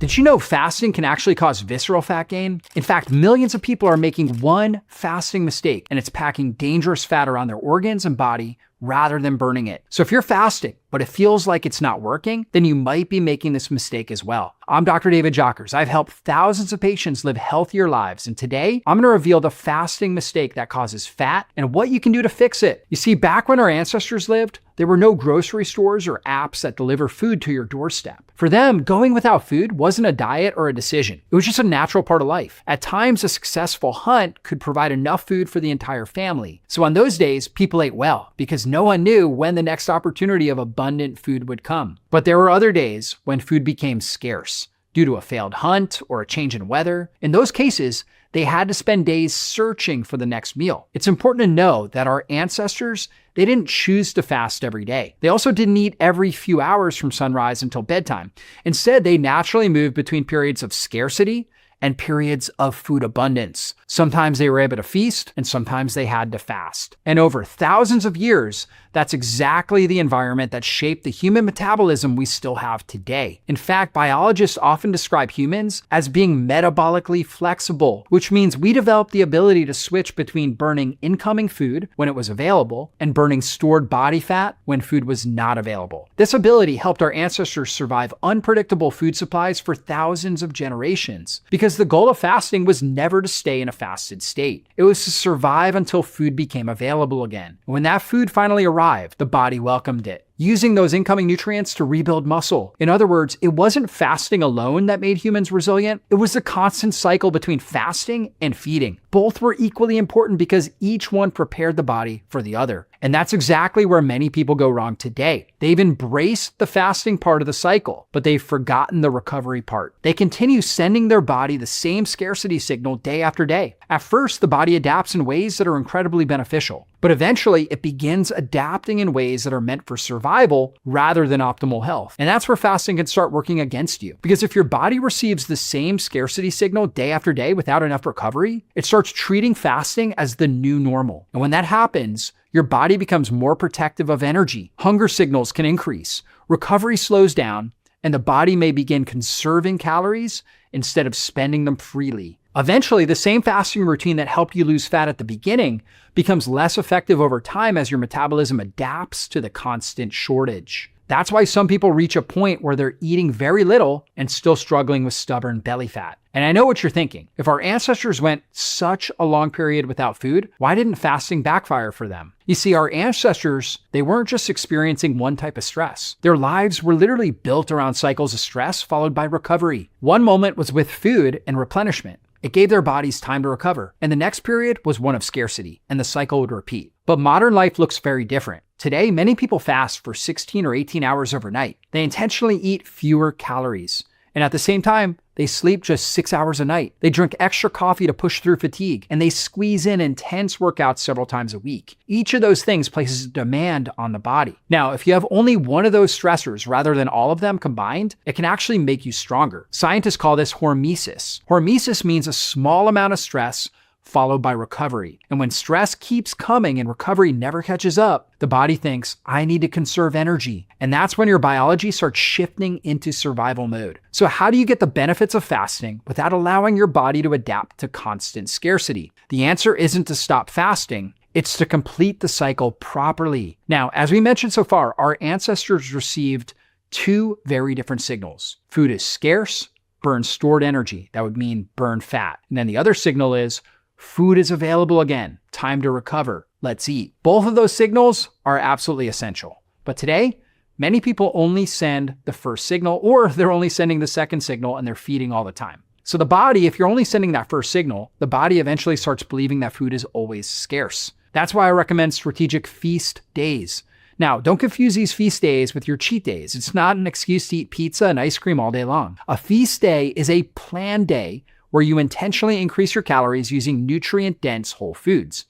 Did you know fasting can actually cause visceral fat gain? In fact, millions of people are making one fasting mistake, and it's packing dangerous fat around their organs and body rather than burning it. So if you're fasting, but it feels like it's not working, then you might be making this mistake as well. I'm Dr. David Jockers. I've helped thousands of patients live healthier lives, and today I'm going to reveal the fasting mistake that causes fat and what you can do to fix it. You see, back when our ancestors lived, there were no grocery stores or apps that deliver food to your doorstep. For them, going without food wasn't a diet or a decision. It was just a natural part of life. At times, a successful hunt could provide enough food for the entire family. So on those days, people ate well because no one knew when the next opportunity of abundant food would come. But there were other days when food became scarce due to a failed hunt or a change in weather. In those cases, they had to spend days searching for the next meal. It's important to know that our ancestors, they didn't choose to fast every day. They also didn't eat every few hours from sunrise until bedtime. Instead, they naturally moved between periods of scarcity and periods of food abundance. Sometimes they were able to feast, and sometimes they had to fast. And over thousands of years, that's exactly the environment that shaped the human metabolism we still have today. In fact, biologists often describe humans as being metabolically flexible, which means we developed the ability to switch between burning incoming food when it was available and burning stored body fat when food was not available. This ability helped our ancestors survive unpredictable food supplies for thousands of generations, because the goal of fasting was never to stay in a fasted state. It was to survive until food became available again. And when that food finally arrived, the body welcomed it, using those incoming nutrients to rebuild muscle. In other words, it wasn't fasting alone that made humans resilient. It was the constant cycle between fasting and feeding. Both were equally important because each one prepared the body for the other. And that's exactly where many people go wrong today. They've embraced the fasting part of the cycle, but they've forgotten the recovery part. They continue sending their body the same scarcity signal day after day. At first, the body adapts in ways that are incredibly beneficial, but eventually it begins adapting in ways that are meant for survival rather than optimal health. And that's where fasting can start working against you. Because if your body receives the same scarcity signal day after day without enough recovery, it starts treating fasting as the new normal. And when that happens, your body becomes more protective of energy. Hunger signals can increase, recovery slows down, and the body may begin conserving calories instead of spending them freely. Eventually, the same fasting routine that helped you lose fat at the beginning becomes less effective over time as your metabolism adapts to the constant shortage. That's why some people reach a point where they're eating very little and still struggling with stubborn belly fat. And I know what you're thinking. If our ancestors went such a long period without food, why didn't fasting backfire for them? You see, our ancestors, they weren't just experiencing one type of stress. Their lives were literally built around cycles of stress followed by recovery. One moment was with food and replenishment. It gave their bodies time to recover. And the next period was one of scarcity, and the cycle would repeat. But modern life looks very different. Today, many people fast for 16 or 18 hours overnight. They intentionally eat fewer calories. And at the same time, they sleep just 6 hours a night. They drink extra coffee to push through fatigue, and they squeeze in intense workouts several times a week. Each of those things places a demand on the body. Now, if you have only one of those stressors rather than all of them combined, it can actually make you stronger. Scientists call this hormesis. Hormesis means a small amount of stress followed by recovery. And when stress keeps coming and recovery never catches up, the body thinks, I need to conserve energy. And that's when your biology starts shifting into survival mode. So how do you get the benefits of fasting without allowing your body to adapt to constant scarcity? The answer isn't to stop fasting. It's to complete the cycle properly. Now, as we mentioned so far, our ancestors received two very different signals. Food is scarce, burn stored energy. That would mean burn fat. And then the other signal is food is available again. Time to recover. Let's eat. Both of those signals are absolutely essential. But today, many people only send the first signal, or they're only sending the second signal and they're feeding all the time. So the body, if you're only sending that first signal, the body eventually starts believing that food is always scarce. That's why I recommend strategic feast days. Now, don't confuse these feast days with your cheat days. It's not an excuse to eat pizza and ice cream all day long. A feast day is a planned day where you intentionally increase your calories using nutrient-dense whole foods.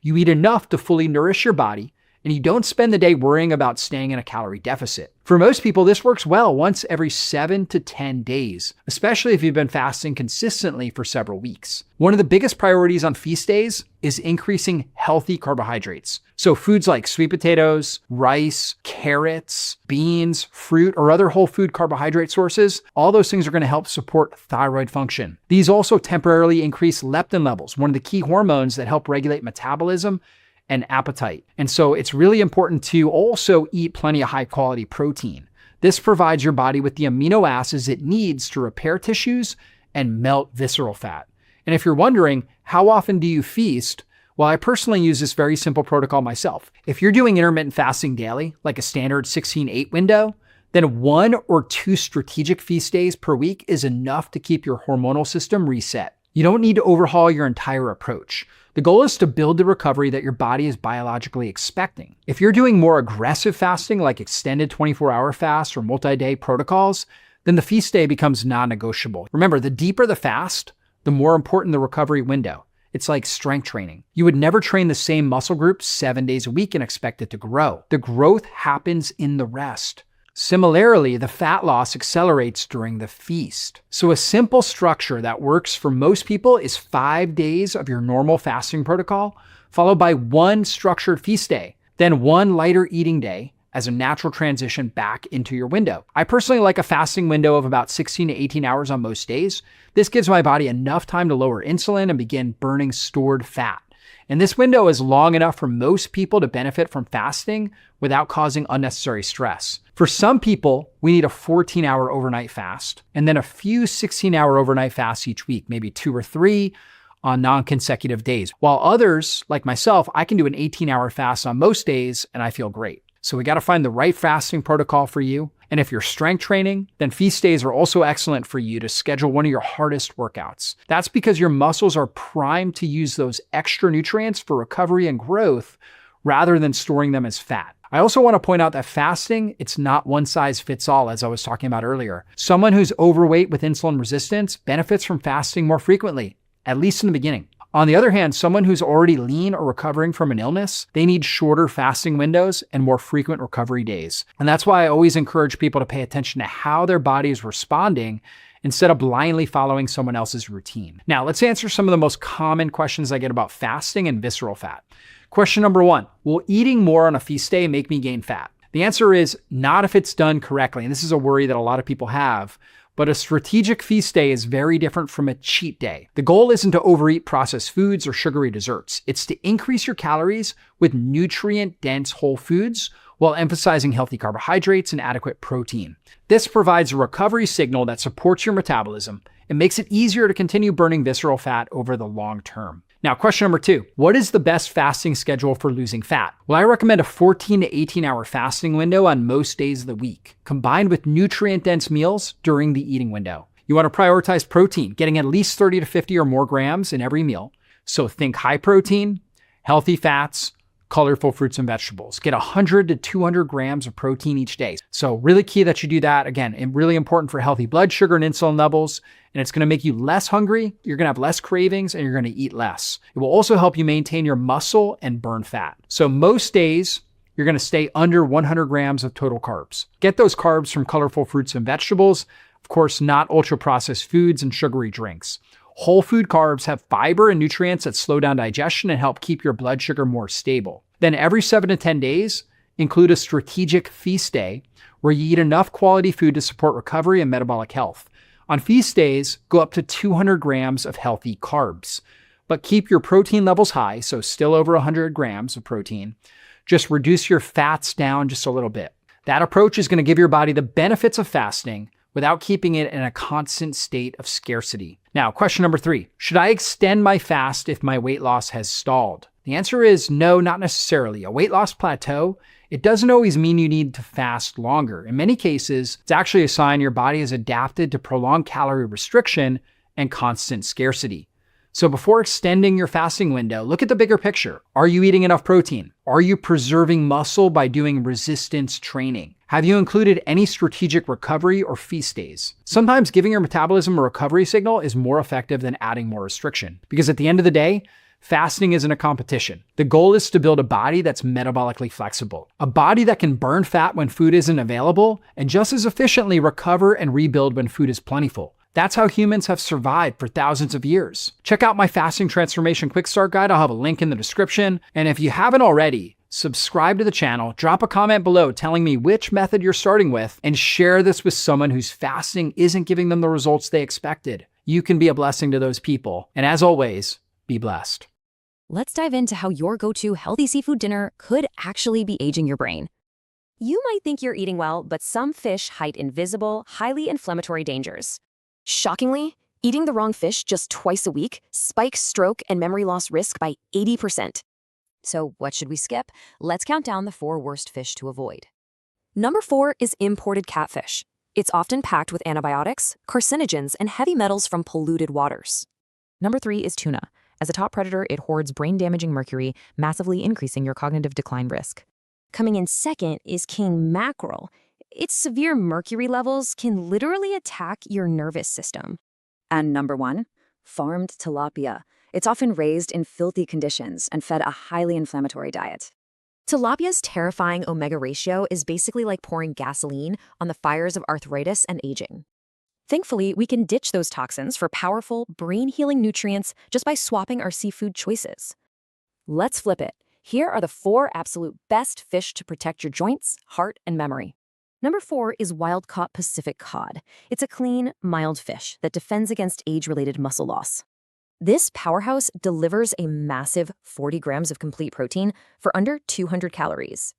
You eat enough to fully nourish your body, and you don't spend the day worrying about staying in a calorie deficit. For most people, this works well once every 7 to 10 days, especially if you've been fasting consistently for several weeks. One of the biggest priorities on feast days is increasing healthy carbohydrates. So foods like sweet potatoes, rice, carrots, beans, fruit, or other whole food carbohydrate sources, all those things are going to help support thyroid function. These also temporarily increase leptin levels, one of the key hormones that help regulate metabolism and appetite. And so it's really important to also eat plenty of high quality protein. This provides your body with the amino acids it needs to repair tissues and melt visceral fat. And if you're wondering, how often do you feast? Well, I personally use this very simple protocol myself. If you're doing intermittent fasting daily, like a standard 16-8 window, then 1 or 2 strategic feast days per week is enough to keep your hormonal system reset. You don't need to overhaul your entire approach. The goal is to build the recovery that your body is biologically expecting. If you're doing more aggressive fasting, like extended 24-hour fasts or multi-day protocols, then the feast day becomes non-negotiable. Remember, the deeper the fast, the more important the recovery window. It's like strength training. You would never train the same muscle group 7 days a week and expect it to grow. The growth happens in the rest. Similarly, the fat loss accelerates during the feast. So a simple structure that works for most people is 5 days of your normal fasting protocol, followed by 1 structured feast day, then 1 lighter eating day as a natural transition back into your window. I personally like a fasting window of about 16 to 18 hours on most days. This gives my body enough time to lower insulin and begin burning stored fat. And this window is long enough for most people to benefit from fasting without causing unnecessary stress. For some people, we need a 14-hour overnight fast and then a few 16-hour overnight fasts each week, maybe 2 or 3 on non-consecutive days. While others, like myself, I can do an 18-hour fast on most days and I feel great. So we got to find the right fasting protocol for you. And if you're strength training, then feast days are also excellent for you to schedule one of your hardest workouts. That's because your muscles are primed to use those extra nutrients for recovery and growth rather than storing them as fat. I also want to point out that fasting, it's not one size fits all, as I was talking about earlier. Someone who's overweight with insulin resistance benefits from fasting more frequently, at least in the beginning. On the other hand, someone who's already lean or recovering from an illness, they need shorter fasting windows and more frequent recovery days. And that's why I always encourage people to pay attention to how their body is responding instead of blindly following someone else's routine. Now, let's answer some of the most common questions I get about fasting and visceral fat. Question number 1, will eating more on a feast day make me gain fat? The answer is not if it's done correctly. And this is a worry that a lot of people have. But a strategic feast day is very different from a cheat day. The goal isn't to overeat processed foods or sugary desserts. It's to increase your calories with nutrient-dense whole foods while emphasizing healthy carbohydrates and adequate protein. This provides a recovery signal that supports your metabolism and makes it easier to continue burning visceral fat over the long term. Now, question number 2, what is the best fasting schedule for losing fat? Well, I recommend a 14 to 18 hour fasting window on most days of the week, combined with nutrient-dense meals during the eating window. You want to prioritize protein, getting at least 30 to 50 or more grams in every meal. So think high protein, healthy fats, colorful fruits and vegetables. Get 100 to 200 grams of protein each day. So really key that you do that. Again, and really important for healthy blood sugar and insulin levels. And it's going to make you less hungry. You're going to have less cravings and you're going to eat less. It will also help you maintain your muscle and burn fat. So most days, you're going to stay under 100 grams of total carbs. Get those carbs from colorful fruits and vegetables. Of course, not ultra-processed foods and sugary drinks. Whole food carbs have fiber and nutrients that slow down digestion and help keep your blood sugar more stable. Then every 7 to 10 days, include a strategic feast day where you eat enough quality food to support recovery and metabolic health. On feast days, go up to 200 grams of healthy carbs, but keep your protein levels high, so still over 100 grams of protein. Just reduce your fats down just a little bit. That approach is going to give your body the benefits of fasting without keeping it in a constant state of scarcity. Now, question number 3, should I extend my fast if my weight loss has stalled? The answer is no, not necessarily. A weight loss plateau, it doesn't always mean you need to fast longer. In many cases, it's actually a sign your body has adapted to prolonged calorie restriction and constant scarcity. So before extending your fasting window, look at the bigger picture. Are you eating enough protein? Are you preserving muscle by doing resistance training? Have you included any strategic recovery or feast days? Sometimes giving your metabolism a recovery signal is more effective than adding more restriction. Because at the end of the day, Fasting isn't a competition. The goal is to build a body that's metabolically flexible, a body that can burn fat when food isn't available and just as efficiently recover and rebuild when food is plentiful. That's how humans have survived for thousands of years. Check out my Fasting Transformation Quick Start Guide. I'll have a link in the description. And if you haven't already, subscribe to the channel, drop a comment below telling me which method you're starting with, and share this with someone whose fasting isn't giving them the results they expected. You can be a blessing to those people. And as always, be blessed. Let's dive into how your go-to healthy seafood dinner could actually be aging your brain. You might think you're eating well, but some fish hide invisible, highly inflammatory dangers. Shockingly, eating the wrong fish just twice a week spikes stroke and memory loss risk by 80%. So what should we skip? Let's count down the 4 worst fish to avoid. Number 4 is imported catfish. It's often packed with antibiotics, carcinogens, and heavy metals from polluted waters. Number 3 is tuna. As a top predator, it hoards brain-damaging mercury, massively increasing your cognitive decline risk. Coming in second is king mackerel. Its severe mercury levels can literally attack your nervous system. And number 1, farmed tilapia. It's often raised in filthy conditions and fed a highly inflammatory diet. Tilapia's terrifying omega ratio is basically like pouring gasoline on the fires of arthritis and aging. Thankfully, we can ditch those toxins for powerful, brain-healing nutrients just by swapping our seafood choices. Let's flip it. Here are the 4 absolute best fish to protect your joints, heart, and memory. Number 4 is wild-caught Pacific cod. It's a clean, mild fish that defends against age-related muscle loss. This powerhouse delivers a massive 40 grams of complete protein for under 200 calories.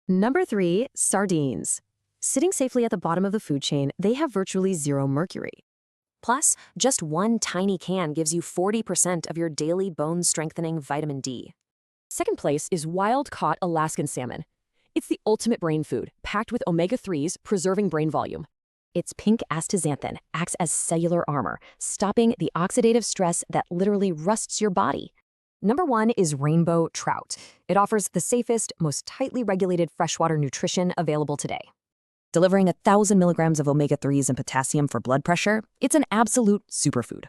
Number 3, sardines. Sitting safely at the bottom of the food chain, they have virtually zero mercury. Plus, just one tiny can gives you 40% of your daily bone-strengthening vitamin D. Second place is wild-caught Alaskan salmon. It's the ultimate brain food, packed with omega-3s, preserving brain volume. Its pink astaxanthin acts as cellular armor, stopping the oxidative stress that literally rusts your body. Number 1 is rainbow trout. It offers the safest, most tightly regulated freshwater nutrition available today. Delivering 1,000 milligrams of omega-3s and potassium for blood pressure, it's an absolute superfood.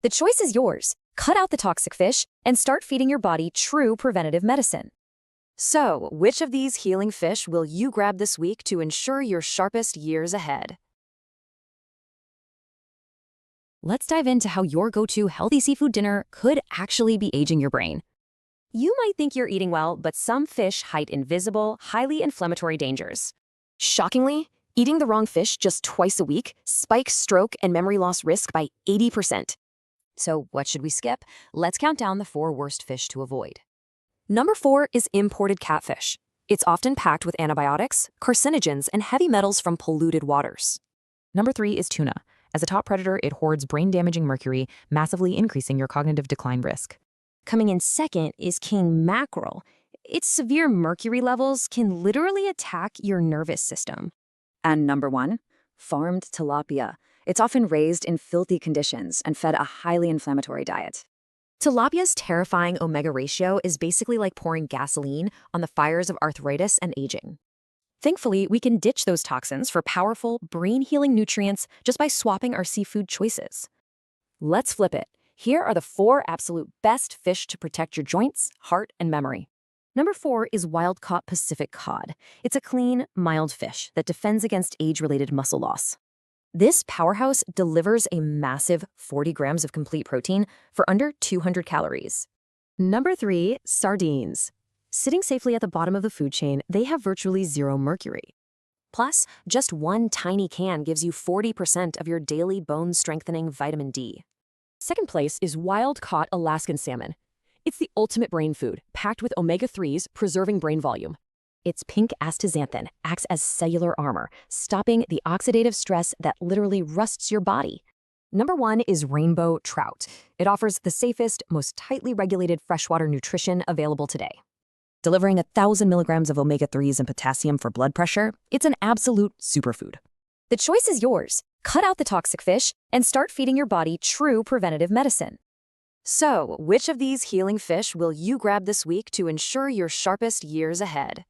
The choice is yours. Cut out the toxic fish and start feeding your body true preventative medicine. So, which of these healing fish will you grab this week to ensure your sharpest years ahead? Let's dive into how your go-to healthy seafood dinner could actually be aging your brain. You might think you're eating well, but some fish hide invisible, highly inflammatory dangers. Shockingly, eating the wrong fish just twice a week spikes stroke and memory loss risk by 80%. So what should we skip? Let's count down the 4 worst fish to avoid. Number 4 is imported catfish. It's often packed with antibiotics, carcinogens, and heavy metals from polluted waters. Number 3 is tuna. As a top predator, it hoards brain-damaging mercury, massively increasing your cognitive decline risk. Coming in second is king mackerel. Its severe mercury levels can literally attack your nervous system. And number 1, farmed tilapia. It's often raised in filthy conditions and fed a highly inflammatory diet. Tilapia's terrifying omega ratio is basically like pouring gasoline on the fires of arthritis and aging. Thankfully, we can ditch those toxins for powerful, brain-healing nutrients just by swapping our seafood choices. Let's flip it. Here are the 4 absolute best fish to protect your joints, heart, and memory. Number 4 is wild-caught Pacific cod. It's a clean, mild fish that defends against age-related muscle loss. This powerhouse delivers a massive 40 grams of complete protein for under 200 calories. Number 3, sardines. Sitting safely at the bottom of the food chain, they have virtually zero mercury. Plus, just one tiny can gives you 40% of your daily bone-strengthening vitamin D. Second place is wild-caught Alaskan salmon. It's the ultimate brain food, packed with omega-3s, preserving brain volume. Its pink astaxanthin acts as cellular armor, stopping the oxidative stress that literally rusts your body. Number 1 is rainbow trout. It offers the safest, most tightly regulated freshwater nutrition available today. Delivering 1,000 milligrams of omega-3s and potassium for blood pressure, it's an absolute superfood. The choice is yours. Cut out the toxic fish and start feeding your body true preventative medicine. So, which of these healing fish will you grab this week to ensure your sharpest years ahead?